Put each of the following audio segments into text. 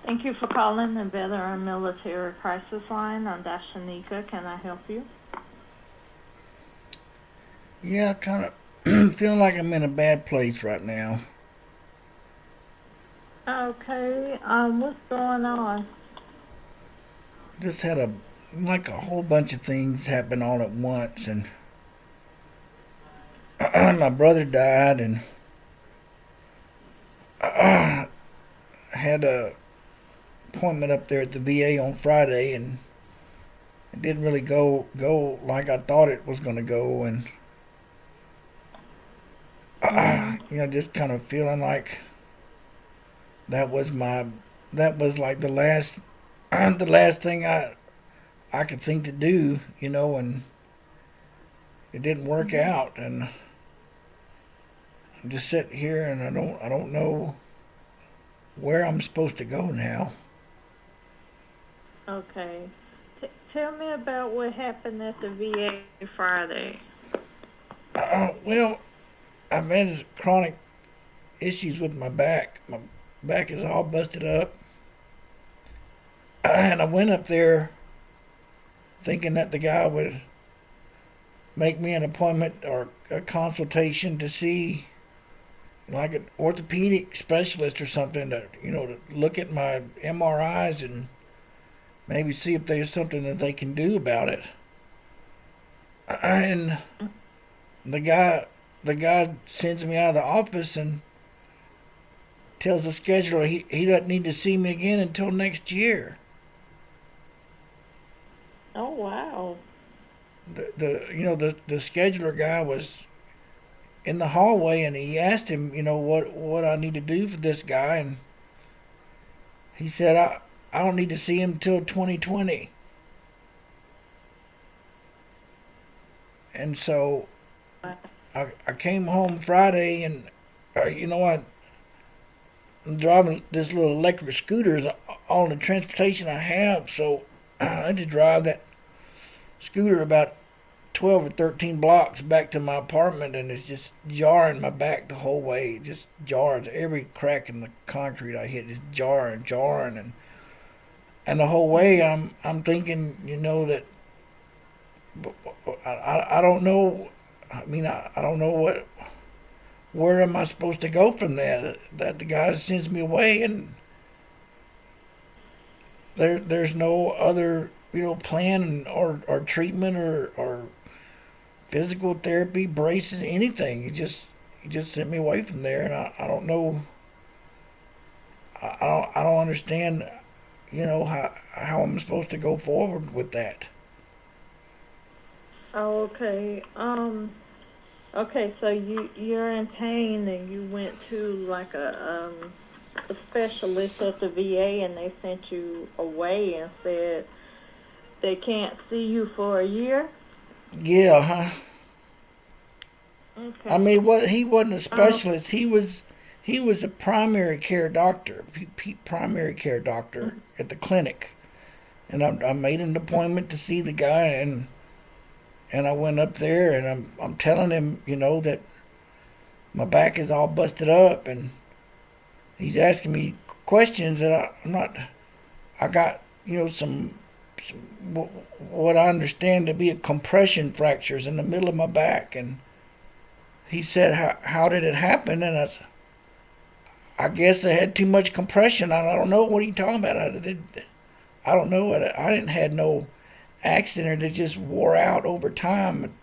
Thank you for calling the Veteran Military Crisis Line. I'm Dashanika. Can I help you? Yeah, kind of feeling like I'm in a bad place right now. Okay, what's going on? Just had a whole bunch of things happen all at once, and my brother died, and had a appointment up there at the VA on Friday, and it didn't really go like I thought it was gonna go, and Mm-hmm. just kind of feeling like that was my that was like the last the last thing I could think to do, and it didn't work Mm-hmm. out, and I'm just sitting here and I don't know where I'm supposed to go now. Okay. Tell me about what happened at the VA Friday. Well, I've had chronic issues with my back. My back is all busted up, and I went up there thinking that the guy would make me an appointment or a consultation to see like an orthopedic specialist or something to look at my MRIs and maybe see if there's something that they can do about it. And the guy the guy sends me out of the office and tells the scheduler he doesn't need to see me again until next year. Oh, wow. The scheduler guy was in the hallway and he asked him what I need to do for this guy, and he said I don't need to see him until 2020. And so I came home Friday, and I'm driving this little electric scooter is all the transportation I have, so I just drive that scooter about 12 or 13 blocks back to my apartment, and it's just jarring my back the whole way. It just jars. Every crack in the concrete I hit is jarring, and the whole way Mm-hmm. I'm thinking, that I don't know. I mean, I don't know where am I supposed to go from there. That the guy sends me away, and there's no other plan or treatment or physical therapy, braces, anything. He just sent me away from there, and I don't know. I don't understand. How I'm supposed to go forward with that. Oh, okay. Okay, so you're in pain and you went to like a specialist at the VA and they sent you away and said they can't see you for a year. Yeah, huh? I Okay. mean, what he wasn't a Um. specialist. He was a primary care doctor, primary care doctor at the clinic, and I made an appointment to see the guy, and I went up there, and I'm telling him, that my back is all busted up, and he's asking me questions that I'm not. I got some what I understand to be a compression fractures in the middle of my back, and he said, how did it happen? And I guess I had too much compression. I don't know. What are you talking about? I don't know. I didn't had no accident. It just wore out over time.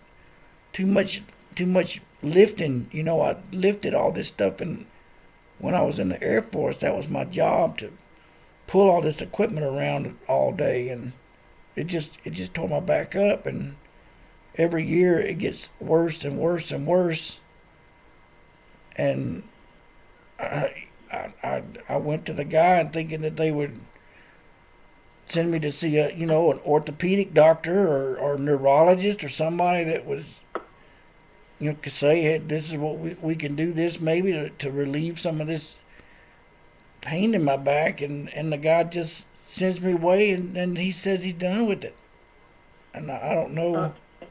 Too much, too much lifting. I lifted all this stuff, and when I was in the Air Force, that was my job to pull all this equipment around all day, and it just tore my back up. And every year it gets worse and worse and worse. And I, I went to the guy thinking that they would send me to see an orthopedic doctor or neurologist or somebody that was could say, hey, this is what we can do this maybe to relieve some of this pain in my back, and the guy just sends me away, and he says he's done with it, and I don't know. Okay.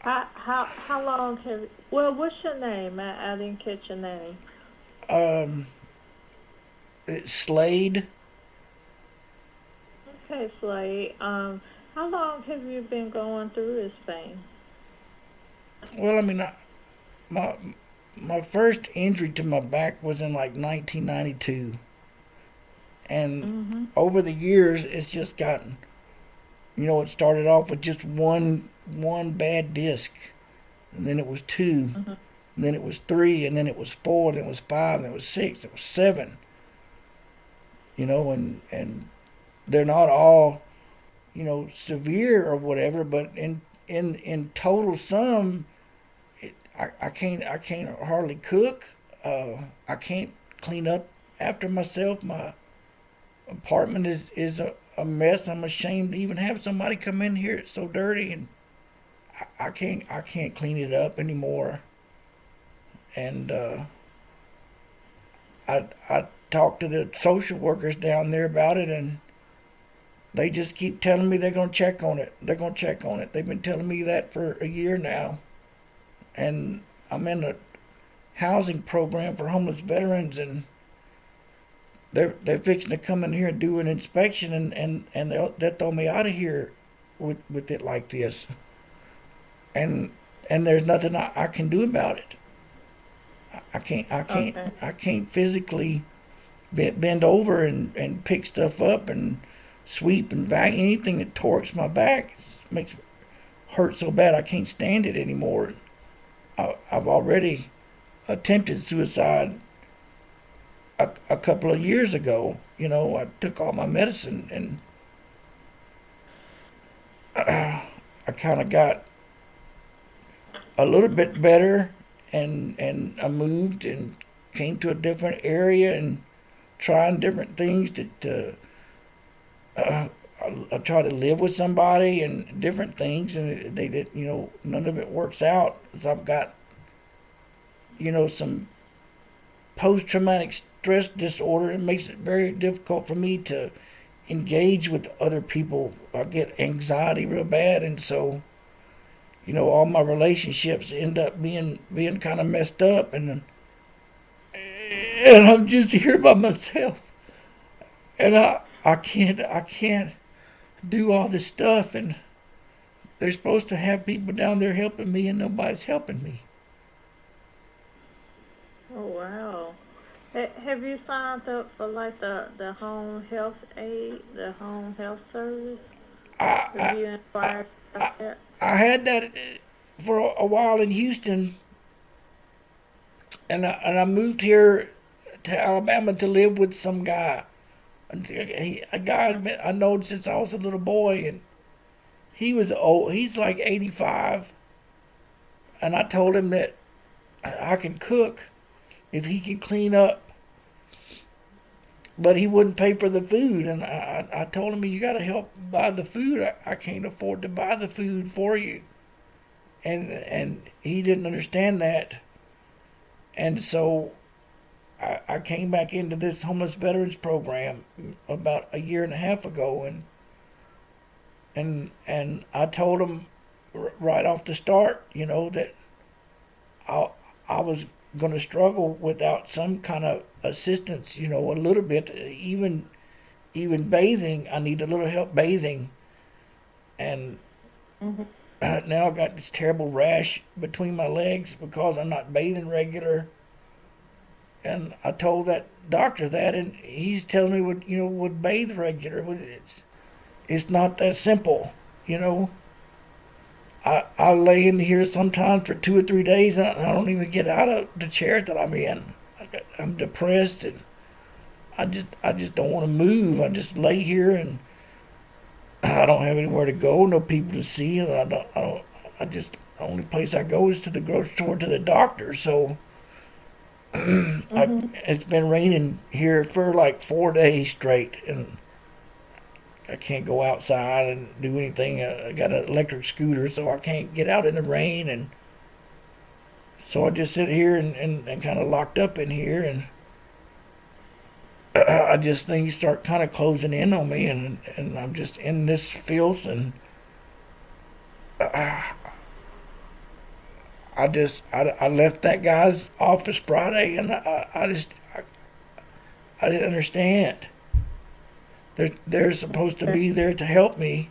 How long have? Well, what's your name? I didn't catch your name. um It's Slade. Okay, Slade. How long have you been going through this thing? Well, I mean, my my first injury to my back was in like 1992, and Mhm. over the years, it's just gotten. It started off with just one bad disc, and then it was two, Mhm. and then it was three, and then it was four, and then it was five, and it was six, it was seven. And they're not all severe or whatever, but in total sum, I can't hardly cook. I can't clean up after myself. My apartment is a mess. I'm ashamed to even have somebody come in here. It's so dirty, and I can't clean it up anymore. And I talked to the social workers down there about it, and they just keep telling me they're gonna check on it. They're gonna check on it. They've been telling me that for a year now, and I'm in a housing program for homeless veterans, and they're fixing to come in here and do an inspection, and they'll throw me out of here with it like this, and there's nothing I can do about it. I can't I can't Okay. I can't physically bend over and pick stuff up and sweep and vacuum anything that torques my back makes it hurt so bad I can't stand it anymore. I've already attempted suicide a couple of years ago. I took all my medicine, and I kind of got a little bit better, and I moved and came to a different area and trying different things to I try to live with somebody and different things, and they did, none of it works out. So I've got, some post traumatic stress disorder. It makes it very difficult for me to engage with other people. I get anxiety real bad, and so all my relationships end up being kind of messed up, and I'm just here by myself, and I can't do all this stuff, and they're supposed to have people down there helping me, and nobody's helping me. Oh wow. Have you signed up for like the home health aid, the home health service? Have I you I inquired about I, that? I had that for a while in Houston, and I moved here to Alabama to live with some guy. A guy I known since I was a little boy, and he was old. He's like 85, and I told him that I can cook if he can clean up, but he wouldn't pay for the food. And I told him, you got to help buy the food. I can't afford to buy the food for you. And he didn't understand that. And so I came back into this homeless veterans program about a year and a half ago, and I told him right off the start, that I I was going to struggle without some kind of assistance, a little bit, even bathing. I need a little help bathing, and Mhm. now I got this terrible rash between my legs because I'm not bathing regular. And I told that doctor that, and he's telling me would bathe regular. It's not that simple, you know. I lay in here sometimes for 2 or 3 days, and I don't even get out of the chair that I'm in. I'm depressed, and I just don't want to move. I just lay here, and I don't have anywhere to go, no people to see, and I just the only place I go is to the grocery store, to the doctor. So Mhm. it's been raining here for like 4 days straight, and I can't go outside and do anything. I got an electric scooter, so I can't get out in the rain, and so I just sit here and kind of locked up in here, and I just things start kind of closing in on me, and I'm just in this filth, and I left that guy's office Friday, and I I didn't understand. They're supposed to Okay. be there to help me.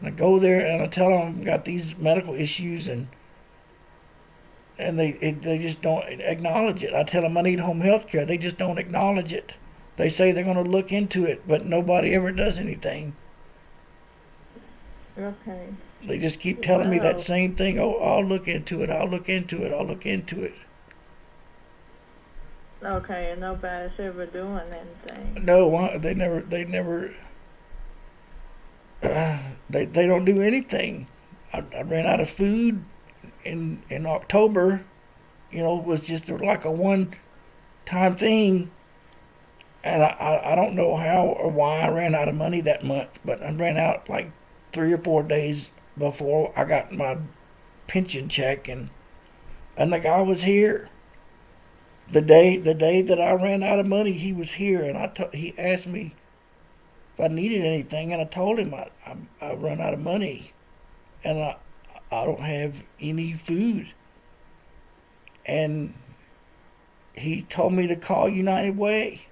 And I go there and I tell them I've got these medical issues, and they just don't acknowledge it. I tell them I need home health care. They just don't acknowledge it. They say they're going to look into it, but nobody ever does anything. Okay. They just keep telling me that Well, same thing. Oh, I'll look into it. I'll look into it. I'll look into it. okay, and nobody's ever doing anything. No, they never. They don't do anything. I ran out of food in October. It was just like a one time thing, and I don't know how or why I ran out of money that month, but I ran out like 3 or 4 days before I got my pension check, and the guy was here. The day that I ran out of money, he was here, and he asked me if I needed anything, and I told him I run out of money, and I don't have any food, and he told me to call United Way,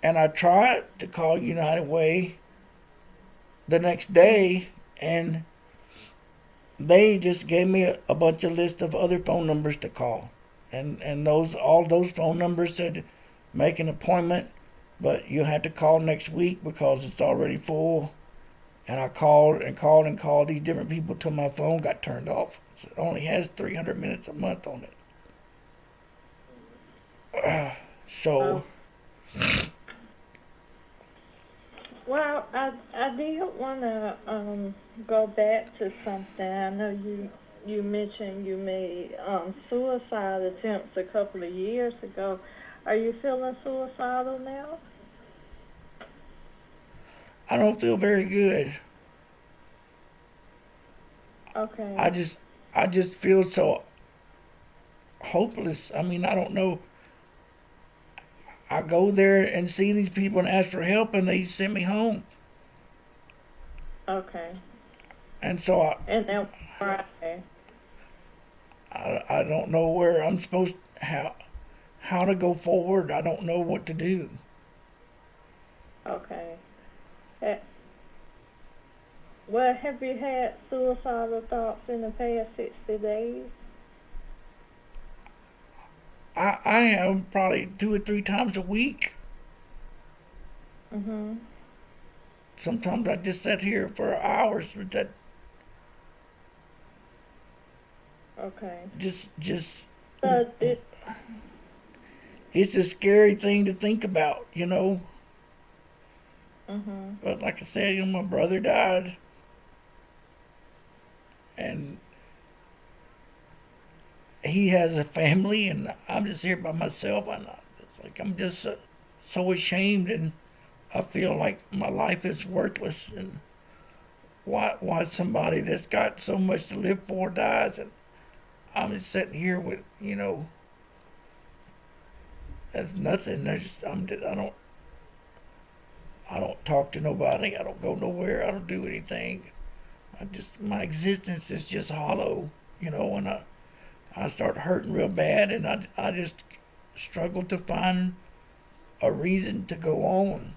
and I tried to call United Way the next day, and they just gave me a bunch of list of other phone numbers to call, and all those phone numbers said make an appointment, but you have to call next week because it's already full. And I called and called and called these different people till my phone got turned off. So it only has 300 minutes a month on it. So Oh, well, I did want to go back to something. I know you mentioned you made suicide attempts a couple of years ago. Are you feeling suicidal now? I don't feel very good. I Okay. just I just feel so hopeless. I mean, I don't know. I go there and see these people and ask for help, and they send me home. Okay. And so And then Friday. I don't know where I'm supposed how to go forward. I don't know what to do. Okay. Eh, Well, have you had suicidal thoughts in the past 60 days? I have probably 2 or 3 times a week. Mhm. Sometimes I just sit here for hours with that. Okay. Just So did it's a scary thing to think about. mhm. But like I said, my brother died, and he has a family, and I'm just here by myself. And it's like I'm just so ashamed, and I feel like my life is worthless. And why somebody that's got so much to live for dies, and I'm just sitting here with that's nothing. I don't talk to nobody. I don't go nowhere. I don't do anything. My existence is just hollow. And I start hurting real bad, and I just struggle to find a reason to go on.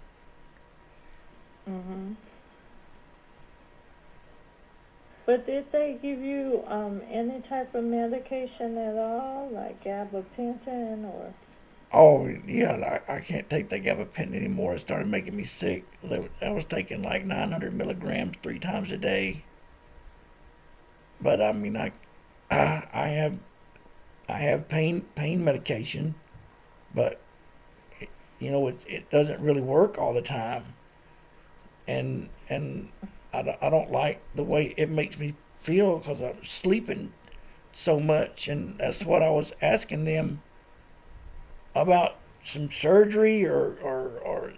Mhm. But did they give you any type of medication at all, like gabapentin or? Oh yeah, I can't take the gabapentin anymore. It started making me sick. I was taking like 900 milligrams 3 times a day. But I mean, I have pain medication, but it doesn't really work all the time, and I don't like the way it makes me feel because I'm sleeping so much, and that's what I was asking them about, some surgery or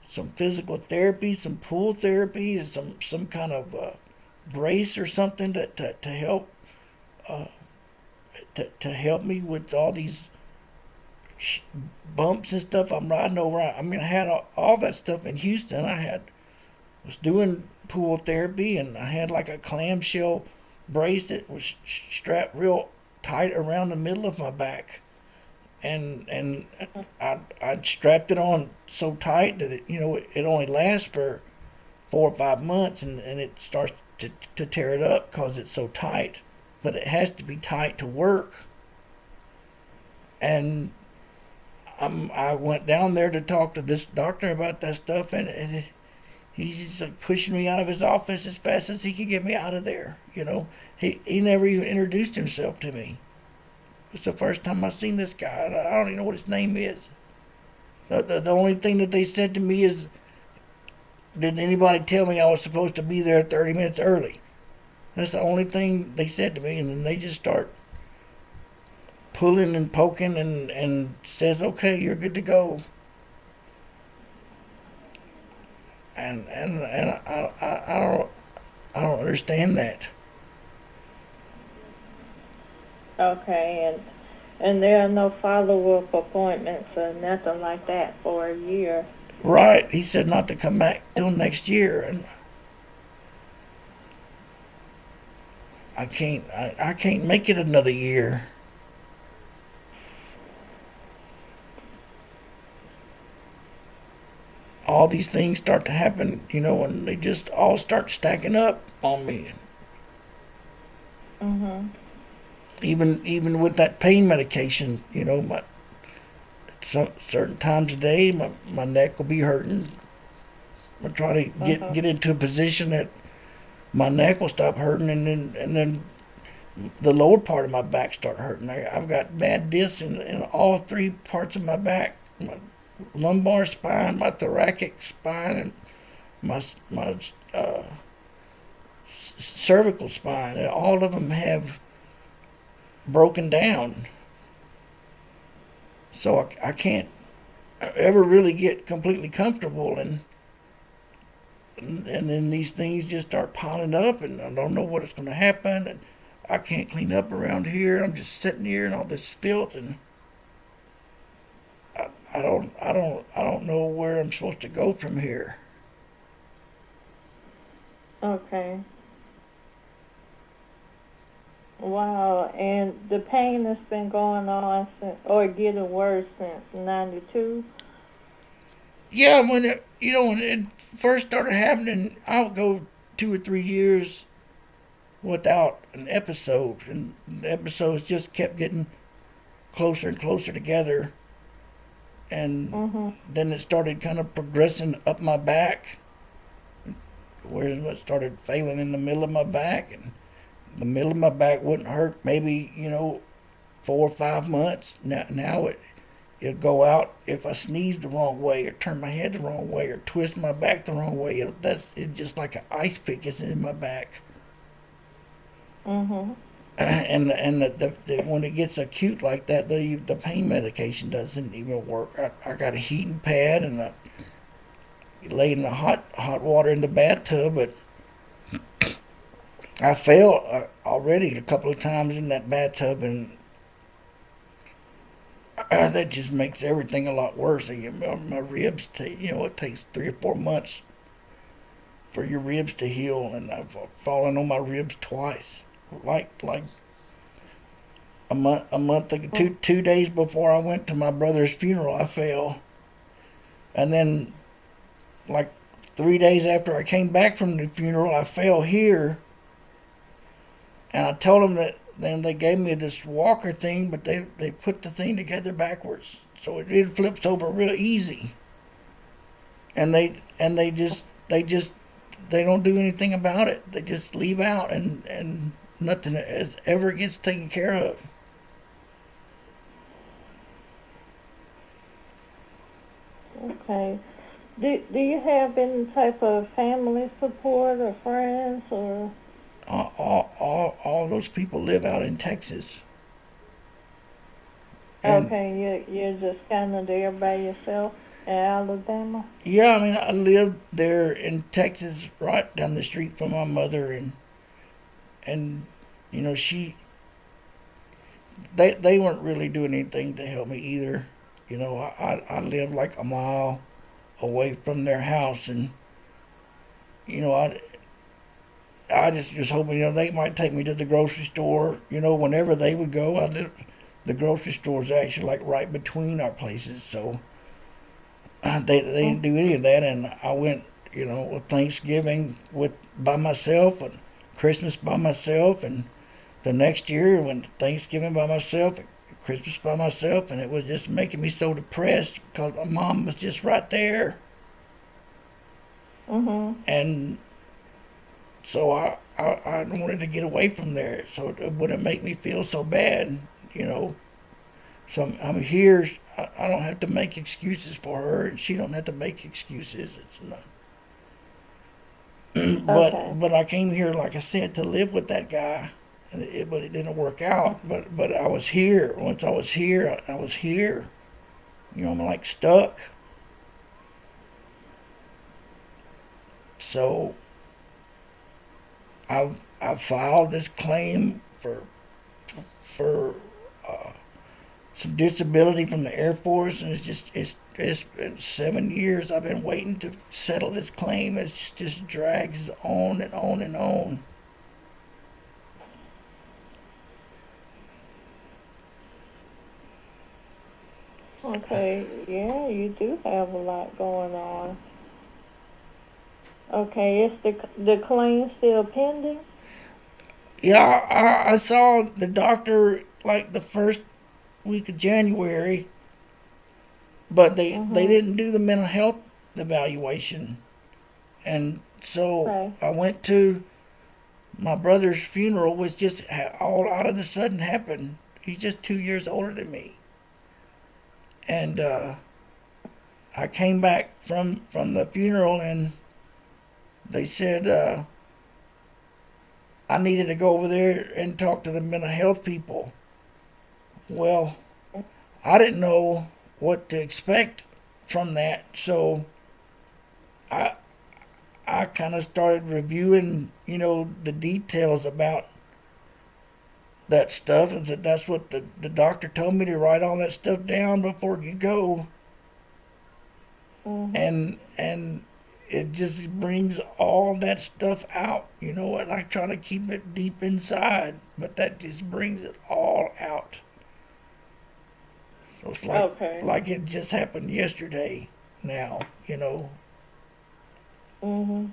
some physical therapy, some pool therapy, some kind of brace or something to help uh, to help me with all these bumps and stuff I'm riding over. I mean, I had all that stuff in Houston. Was doing pool therapy, and I had like a clamshell brace that was strapped real tight around the middle of my back. and I'd strapped it on so tight that it only lasts for 4 or 5 months, and it starts to tear it up because it's so tight. But it has to be tight to work. And I went down there to talk to this doctor about that stuff, and he's just like pushing me out of his office as fast as he could get me out of there. He never even introduced himself to me. It's the first time I've seen this guy. I don't even know what his name is. The only thing that they said to me is, did anybody tell me I was supposed to be there 30 minutes early? That's the only thing they said to me, and then they just start pulling and poking and says, okay, you're good to go. And I don't understand that. Okay, and there are no follow-up appointments or nothing like that for a year. Right. He said not to come back till next year, and I can't make it another year. All these things start to happen, and they just all start stacking up on me. Mhm. Even with that pain medication, certain times a day, my neck will be hurting. I try to Mhm. get into a position that my neck will stop hurting, and then the lower part of my back start hurting. I've got bad discs in all three parts of my back: my lumbar spine, my thoracic spine, and my cervical spine. And all of them have broken down, so I can't ever really get completely comfortable, and then these things just start piling up, and I don't know what is going to happen, and I can't clean up around here. I'm just sitting here in all this filth, and I don't know where I'm supposed to go from here. Okay. Wow, and the pain has been going on since, or getting worse since '92. Yeah, when it first started happening, I'll go 2 or 3 years without an episode, and the episodes just kept getting closer and closer together, and Mhm. then it started kind of progressing up my back, where it started failing in the middle of my back, and the middle of my back wouldn't hurt maybe 4 or 5 months. Now it'll go out if I sneeze the wrong way or turn my head the wrong way or twist my back the wrong way. It's just like an ice pick is in my back. Mhm. And when it gets acute like that, the pain medication doesn't even work. I got a heating pad, and I lay in the hot water in the bathtub, but I fell already a couple of times in that bathtub, and that just makes everything a lot worse. My ribs, it takes 3 or 4 months for your ribs to heal, and I've fallen on my ribs twice. Like a month ago, Mm. two days before I went to my brother's funeral, I fell, and then like 3 days after I came back from the funeral, I fell here, and I told them that. Then they gave me this walker thing, but they put the thing together backwards, so it flips over real easy. And they don't do anything about it. They just leave out, and nothing ever gets taken care of. Okay. Do you have any type of family support or friends or? All those people live out in Texas, and Okay, you're just kind of there by yourself in Alabama. yeah, I mean, I lived there in Texas, right down the street from my mother, and she they weren't really doing anything to help me either. I lived like a mile away from their house, and you know I just was hoping they might take me to the grocery store. Whenever they would go, the grocery store is actually like right between our places, so they didn't do any of that. And I went, with Thanksgiving by myself and Christmas by myself, and the next year went Thanksgiving by myself, and Christmas by myself, and it was just making me so depressed because my mom was just right there, Mhm. and so I wanted to get away from there so it wouldn't make me feel so bad, you know. So I'm here. I don't have to make excuses for her, and she don't have to make excuses. It's not. Okay. But I came here, like I said, to live with that guy, but it didn't work out. But I was here. Once I was here, I was here. I'm like stuck. So I filed this claim for uh, some disability from the Air Force, and it's been 7 years I've been waiting to settle this claim. It just drags on and on and on. Okay. Yeah, you do have a lot going on. Okay. Is the claim still pending? Yeah, I saw the doctor like the first week of January, but they Mhm. didn't do the mental health evaluation, and so Okay. I went to my brother's funeral, which just all out of the sudden happened. He's just 2 years older than me, and I came back from the funeral, and they said I needed to go over there and talk to the mental health people. Well, I didn't know what to expect from that, so I I kind of started reviewing, the details about that stuff, and that's what the doctor told me to write all that stuff down before you go, Mhm. and it just brings all that stuff out, and I try to keep it deep inside, but that just brings it all out. So it's like Okay. like it just happened yesterday. Now, Mhm.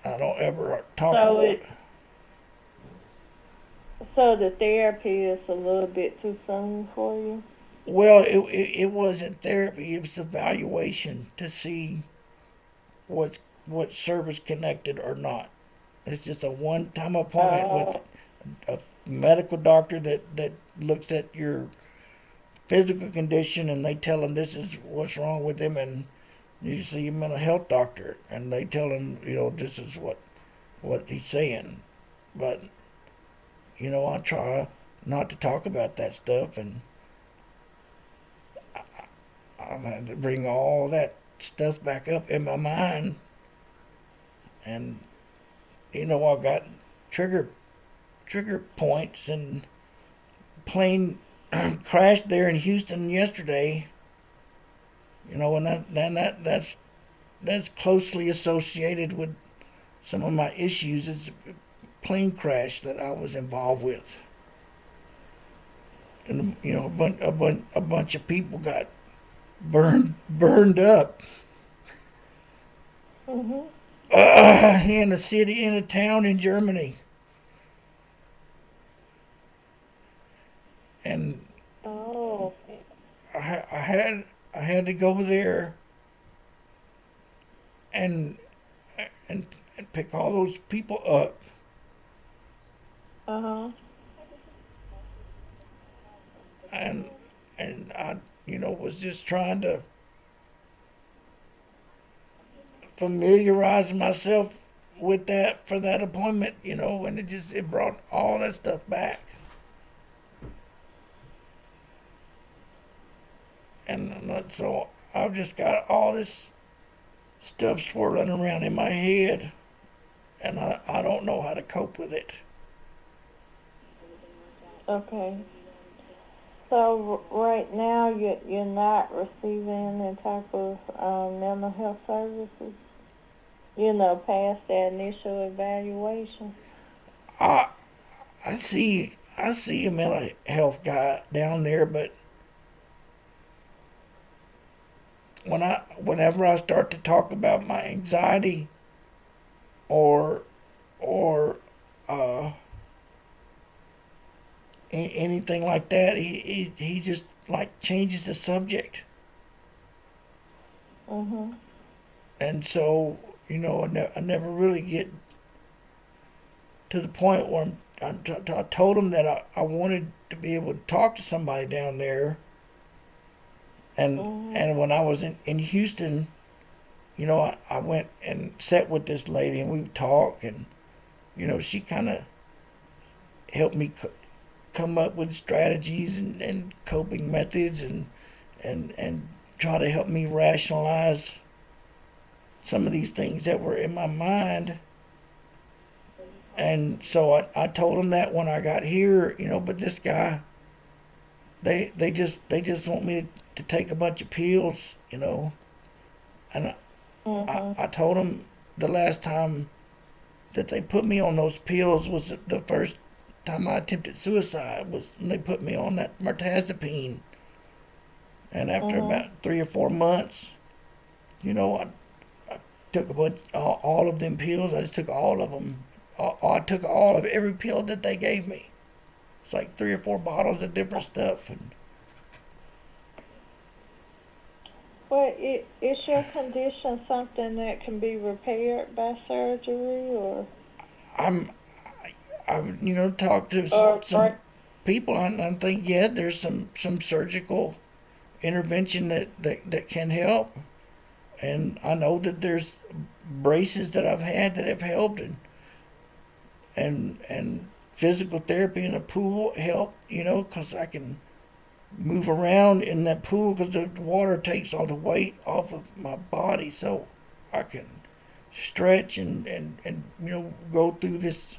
I don't ever talk So about. it so the therapy is a little bit too soon for you. Well, it wasn't therapy. It was evaluation to see what's what service connected or not. It's just a one-time appointment with Oh. a medical doctor that looks at your physical condition, and they tell them this is what's wrong with him, and you see a mental health doctor and they tell him, this is what he's saying. But I try not to talk about that stuff, and I'm going to bring all that stuff back up in my mind, and I got trigger trigger points, and plane crashed there in Houston yesterday. And that's closely associated with some of my issues. It's a plane crash that I was involved with, and a bunch of people got burned up Mhm. in a city, in a town in Germany, and Oh. I had to go there and and and pick all those people up, Uh huh. and I was just trying to familiarize myself with that for that appointment, and it brought all that stuff back, and so I've just got all this stuff swirling around in my head, and I don't know how to cope with it. Okay. So right now you're not receiving any type of mental health services. Past that initial evaluation. I I see I see a mental health guy down there, but whenever I start to talk about my anxiety or or uh, anything like that, he just like changes the subject, Mhm. and so I never really get to the point where I told him that I wanted to be able to talk to somebody down there, Mhm. and when I was in Houston, I went and sat with this lady and we would talk, and she kind of helped me come up with strategies and coping methods and try to help me rationalize some of these things that were in my mind. And so I told him that when I got here, but this guy, they just want me to take a bunch of pills, and Mhm. I told him the last time that they put me on those pills was the first time I attempted suicide, was when they put me on that mirtazapine. And after Mhm. about 3 or 4 months, I took a bunch, all of them pills. I just took all of them. I took all of every pill that they gave me. It's like 3 or 4 bottles of different stuff. And Well, is your condition something that can be repaired by surgery I'm, I've, talked to some or people, and I think, yeah, there's some surgical intervention that can help. And I know that there's braces that I've had that have helped, and physical therapy in a pool help, because I can move around in that pool because the water takes all the weight off of my body, so I can stretch and go through this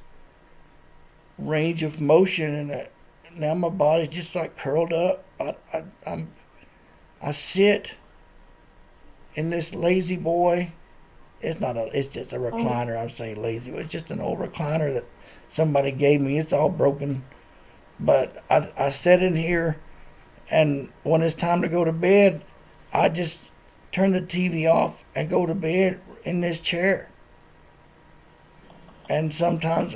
range of motion, and now my body's just like curled up. I sit in this lazy boy. It's just a mhm. recliner. I'm saying lazy. It's just an old recliner that somebody gave me. It's all broken, but I sit in here, and when it's time to go to bed, I just turn the TV off and go to bed in this chair. And sometimes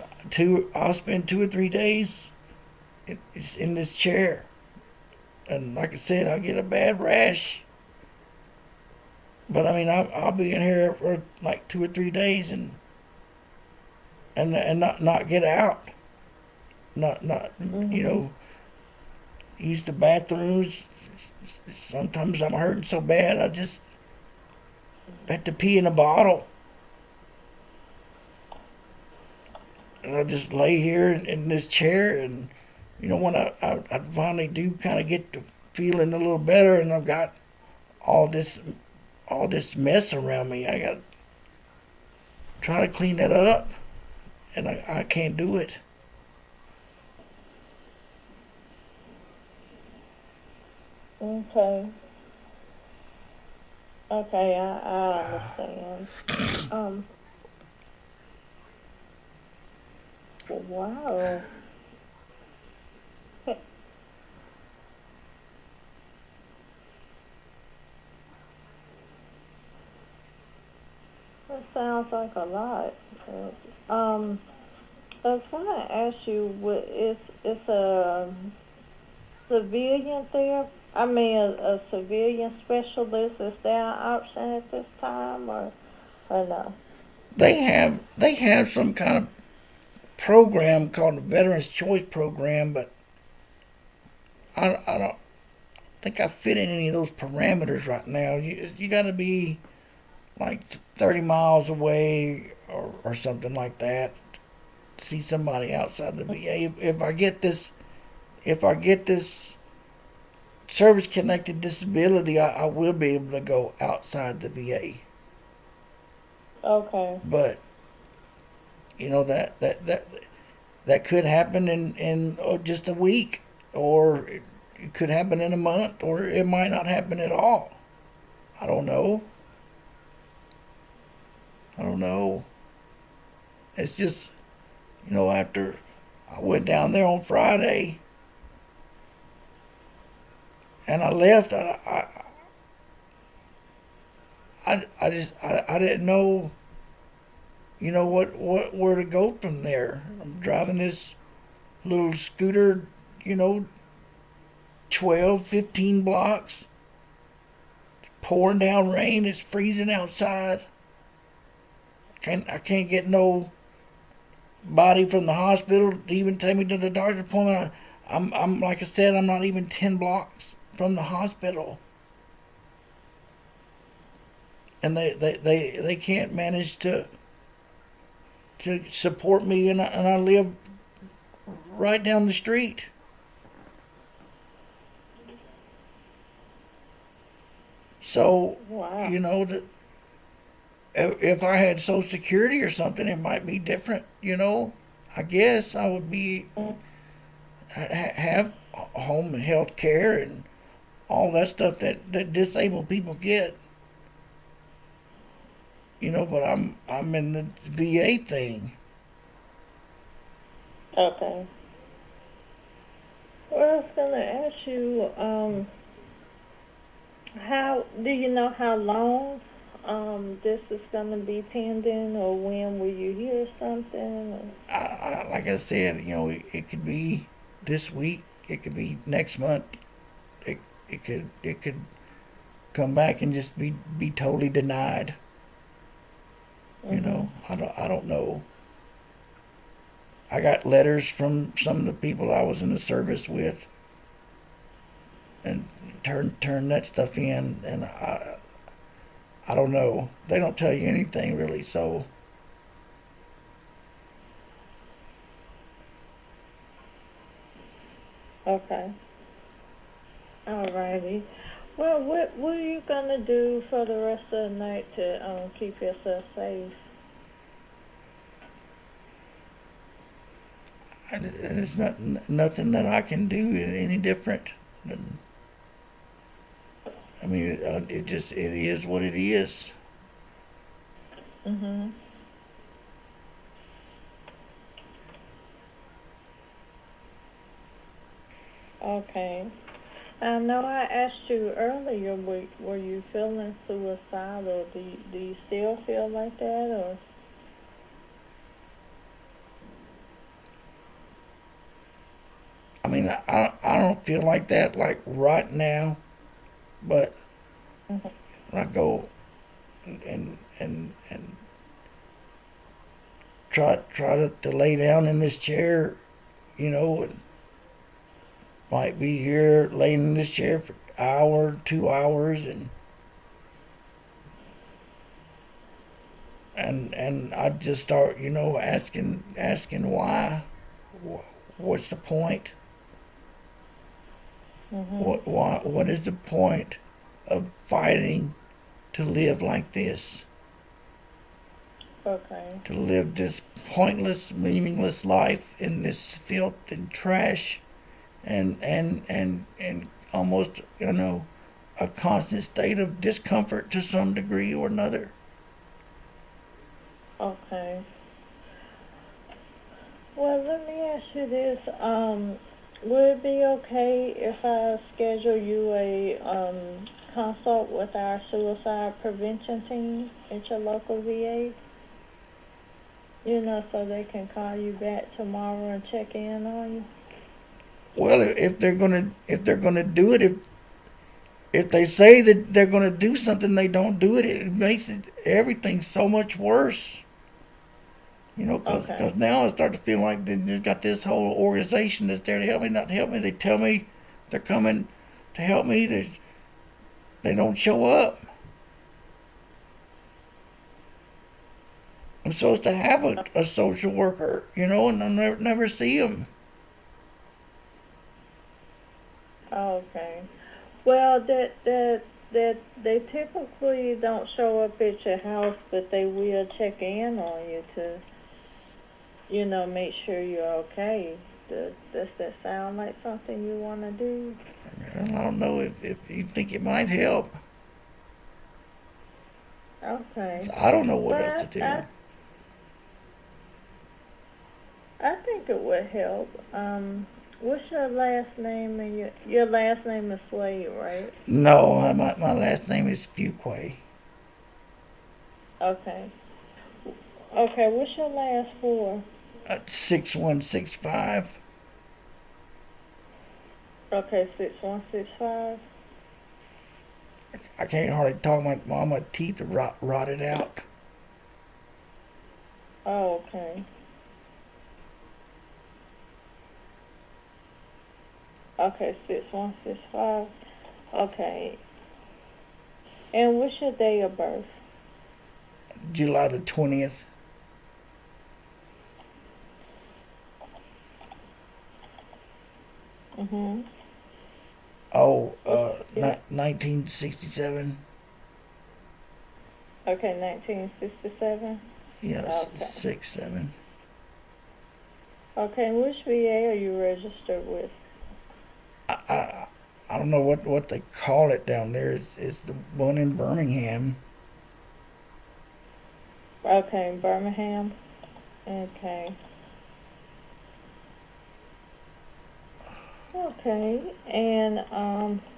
I'll spend 2 or 3 days in this chair. And like I said, I'll get a bad rash. But I mean, I'll be in here for like 2 or 3 days and not get out. Not Mhm. use the bathrooms. Sometimes I'm hurting so bad I just have to pee in a bottle. And I just lay here in this chair, and when I finally do kind of get to feeling a little better, and I've got all this all this mess around me, I got to try to clean that up, and I can't do it. Okay. Okay, I understand. Um. Wow. That sounds like a lot. Um. I was going to ask you, is a civilian there? I mean, a civilian specialist, is there an option at this time, or no? They have some kind of program called the Veterans Choice Program, but I don't think I fit in any of those parameters right now. You got to be like 30 miles away or something like that to see somebody outside the VA. If I get this service connected disability, I will be able to go outside the VA. Okay. But that could happen in just a week, or it could happen in a month, or it might not happen at all. I don't know. I don't know. It's just after I went down there on Friday, and I left. I didn't know, where to go from there. I'm driving this little scooter, you know, 12, 15 blocks, pouring down rain. It's freezing outside. I can't get no body from the hospital to even take me to the doctor's appointment. I'm like I said, I'm not even 10 blocks from the hospital, and they can't manage to support me, and I live right down the street. So, Wow. if I had Social Security or something, it might be different. I guess I would be have home health care and all that stuff that disabled people get. But I'm in the VA thing. Okay. Well, I was gonna ask you, how do you know how long this is gonna be pending, or when will you hear something? Like I said, it could be this week. It could be next month. It it could come back and just be totally denied. Mhm. I don't know. I got letters from some of the people I was in the service with, and turn that stuff in, and I don't know. They don't tell you anything really, so Okay. Alrighty. Well, what are you gonna do for the rest of the night to keep yourself safe? there's nothing that I can do any different. Than, I mean, it is what it is. Mhm. Okay. I know I asked you earlier, were you feeling suicidal? Do you still feel like that, or? I mean, I don't feel like that like right now, but Mhm. I go and try to lay down in this chair, and might be here laying in this chair for an hour, 2 hours, and I just start, asking why, what's the point, Mhm. what is the point of fighting to live like this, Okay. to live this pointless, meaningless life in this filth and trash, and almost, a constant state of discomfort to some degree or another. Okay. Well, let me ask you this. Would it be okay if I schedule you a consult with our suicide prevention team at your local VA? So they can call you back tomorrow and check in on you. Well, if they're gonna do it, if they say that they're gonna do something, they don't do it. It makes everything so much worse. Because Okay. now I start to feel like they've got this whole organization that's there to help me, not to help me. They tell me they're coming to help me. They don't show up. I'm supposed to have a social worker, and I never see them. Okay. Well, that they typically don't show up at your house, but they will check in on you to, make sure you're okay. Does that sound like something you want to do? I don't know if you think it might help. Okay. I don't know what else to Well, do. I think it would help. What's your last name? And your last name is Slade, right? No, my last name is Fuquay. Okay. Okay, what's your last four? 6165. Okay, 6165. I can't hardly talk. My teeth are rotted out. Oh, okay. Okay, 6165. Okay. And what's your day of birth? July the 20th. Mhm. Oh, What's it? 1967. Okay, 1967. Yeah, Okay. 67. Okay, and which VA are you registered with? I, I, I don't know what they call it down there. It's the one in Birmingham. Okay, Birmingham. Okay. Okay. And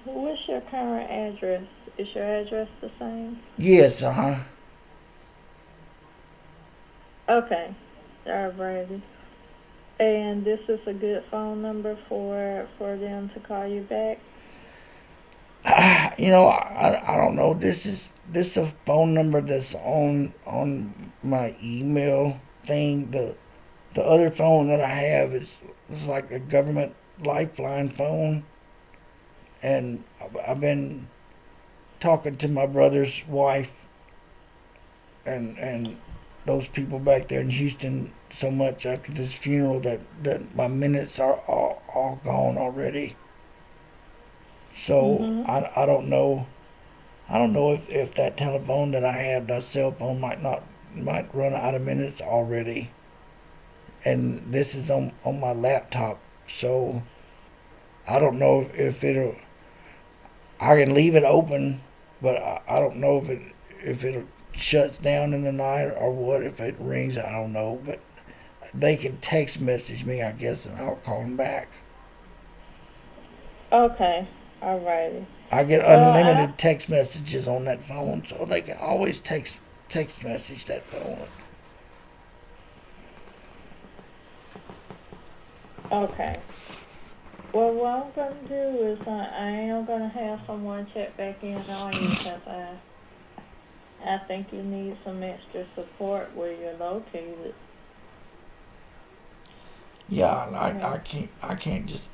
what's your current address? Is your address the same? Yes, uh huh. Okay. Alrighty. And this is a good phone number for them to call you back? I don't know. This a phone number that's on my email thing. The other phone that I have is like a government lifeline phone, and I've been talking to my brother's wife and those people back there in Houston so much after this funeral that my minutes are all gone already. So Mm-hmm. I don't know. I don't know if that telephone that I have, that cell phone, might run out of minutes already. And this is on my laptop, so I don't know if it'll. I can leave it open, but I don't know if it shuts down in the night or what. If it rings, I don't know. But they can text message me, I guess, and I'll call them back. Okay. Alrighty. I get Well, I unlimited text messages on that phone, so they can always text message that phone. okay. Well, what I'm gonna do is I am gonna have someone check back in on you because I think you need some extra support where you're located. Yeah, Okay.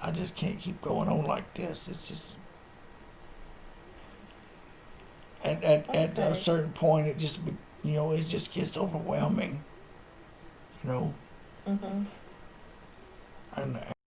I just can't keep going on like this. It's just at a Okay. certain point, it just gets overwhelming, you know. Mhm. And